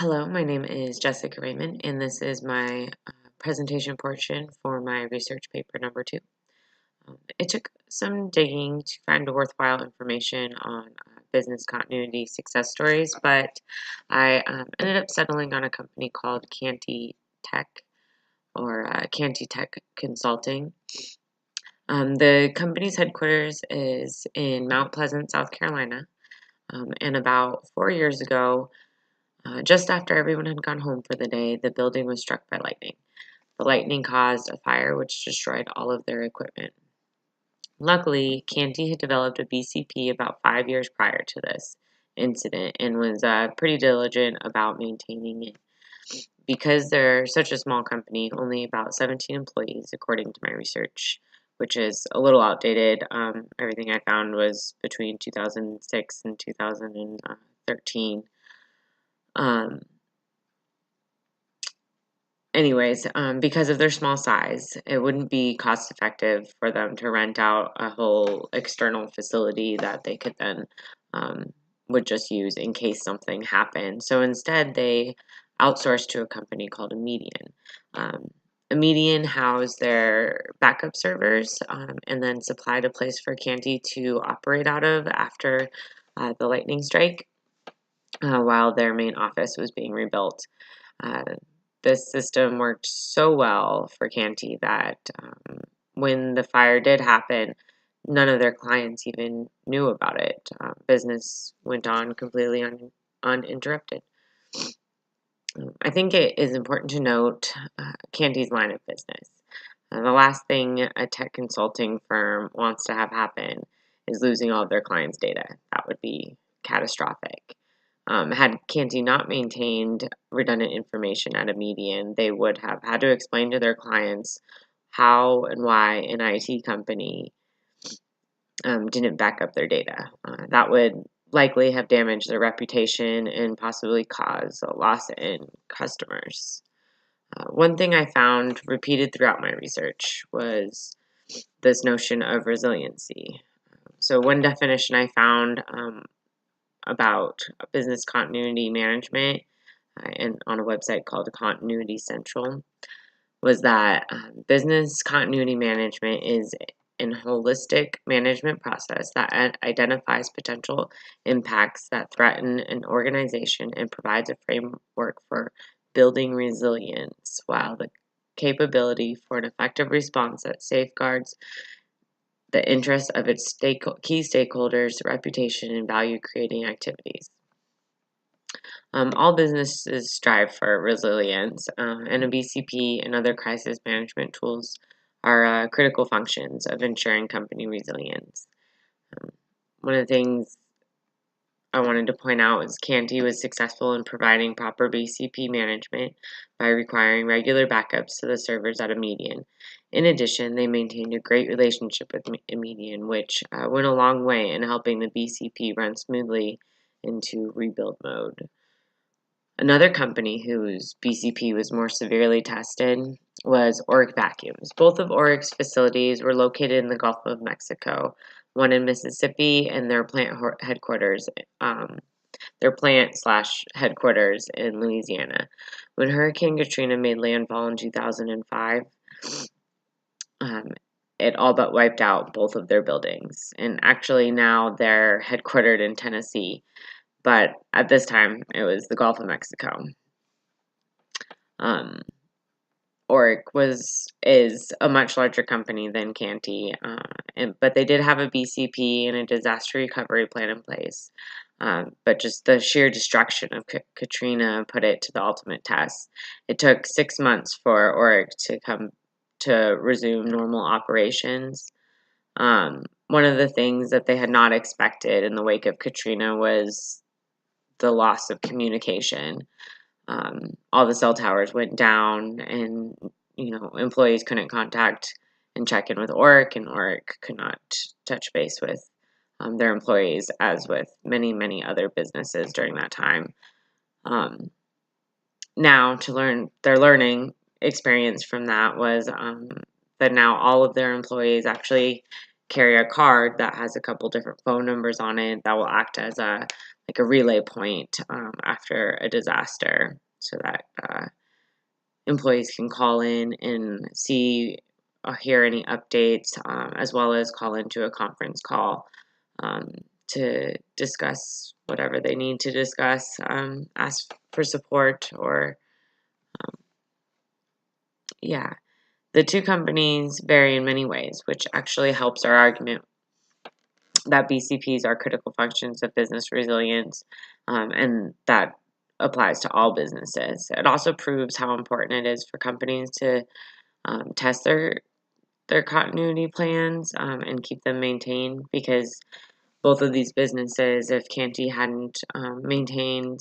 Hello, my name is Jessica Raymond, and this is my presentation portion for my research paper number 2. It took some digging to find worthwhile information on business continuity success stories, but I ended up settling on a company called Cantey Tech or Cantey Tech Consulting. The company's headquarters is in Mount Pleasant, South Carolina, and about 4 years ago, just after everyone had gone home for the day, the building was struck by lightning. The lightning caused a fire which destroyed all of their equipment. Luckily, Cantey had developed a BCP about 5 years prior to this incident and was pretty diligent about maintaining it. Because they're such a small company, only about 17 employees, according to my research, which is a little outdated. Everything I found was between 2006 and 2013. Because of their small size, it wouldn't be cost effective for them to rent out a whole external facility that they could then would just use in case something happened. So instead, they outsourced to a company called Immedian. Immedian housed their backup servers and then supplied a place for Cantey to operate out of after the lightning strike while their main office was being rebuilt. This system worked so well for Cantey that when the fire did happen, none of their clients even knew about it. Business went on completely uninterrupted. I think it is important to note Cantey's line of business. The last thing a tech consulting firm wants to have happen is losing all of their clients' data. That would be catastrophic. Had Cantey not maintained redundant information at Immedian, they would have had to explain to their clients how and why an IT company didn't back up their data. That would likely have damaged their reputation and possibly cause a loss in customers. One thing I found repeated throughout my research was this notion of resiliency. So one definition I found about business continuity management and on a website called Continuity Central was that business continuity management is an holistic management process that identifies potential impacts that threaten an organization and provides a framework for building resilience while the capability for an effective response that safeguards the interests of its key stakeholders, reputation, and value-creating activities. All businesses strive for resilience, and a BCP and other crisis management tools are critical functions of ensuring company resilience. One of the things I wanted to point out is Cantey was successful in providing proper BCP management by requiring regular backups to the servers at Immedian. In addition, they maintained a great relationship with Immedian, which went a long way in helping the BCP run smoothly into rebuild mode. Another company whose BCP was more severely tested was Oric Vacuums. Both of Oric's facilities were located in the Gulf of Mexico, one in Mississippi and their plant headquarters, headquarters in Louisiana. When Hurricane Katrina made landfall in 2005, it all but wiped out both of their buildings. And actually now they're headquartered in Tennessee, but at this time it was the Gulf of Mexico. Oric is a much larger company than Cantey, but they did have a BCP and a disaster recovery plan in place. But just the sheer destruction of Katrina put it to the ultimate test. It took 6 months for Oric to resume normal operations. One of the things that they had not expected in the wake of Katrina was the loss of communication. All the cell towers went down, and employees couldn't contact and check in with Oric, and Oric could not touch base with their employees, as with many other businesses during that time. Now, their learning experience from that was that now all of their employees actually carry a card that has a couple different phone numbers on it that will act as a like a relay point after a disaster, so that employees can call in and see or hear any updates, as well as call into a conference call um, to discuss whatever they need to discuss, ask for support, or yeah. The two companies vary in many ways, which actually helps our argument that BCPs are critical functions of business resilience, and that applies to all businesses. It also proves how important it is for companies to test their continuity plans and keep them maintained, because both of these businesses, if Cantey hadn't maintained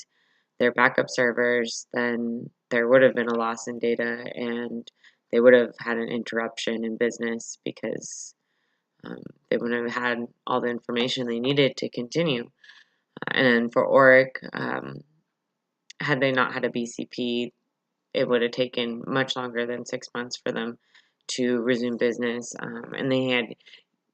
their backup servers, then there would have been a loss in data and they would have had an interruption in business, because they wouldn't have had all the information they needed to continue. And then for Oric, had they not had a BCP, it would have taken much longer than 6 months for them to resume business. And they had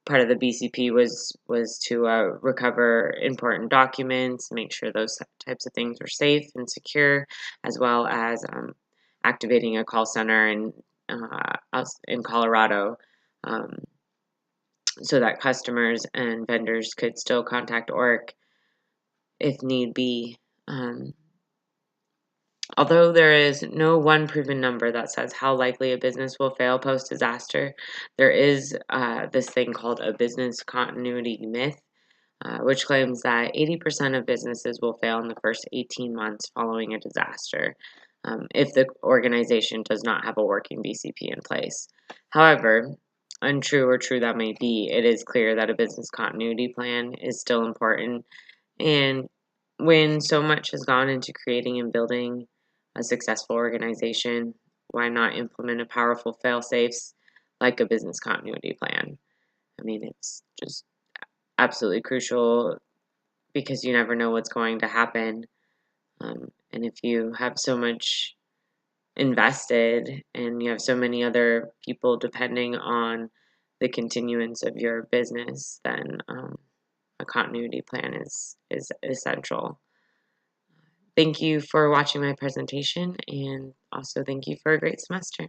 part of the BCP was to recover important documents, make sure those types of things were safe and secure, as well as activating a call center in Colorado, so that customers and vendors could still contact Oric if need be. Although there is no one proven number that says how likely a business will fail post-disaster, there is this thing called a business continuity myth, which claims that 80% of businesses will fail in the first 18 months following a disaster, if the organization does not have a working BCP in place. However, untrue or true that may be, it is clear that a business continuity plan is still important. And when so much has gone into creating and building a successful organization, why not implement a powerful fail-safes like a business continuity plan? I mean, it's just absolutely crucial, because you never know what's going to happen. And if you have so much invested and you have so many other people depending on the continuance of your business, then a continuity plan is essential. Thank you for watching my presentation, and also thank you for a great semester.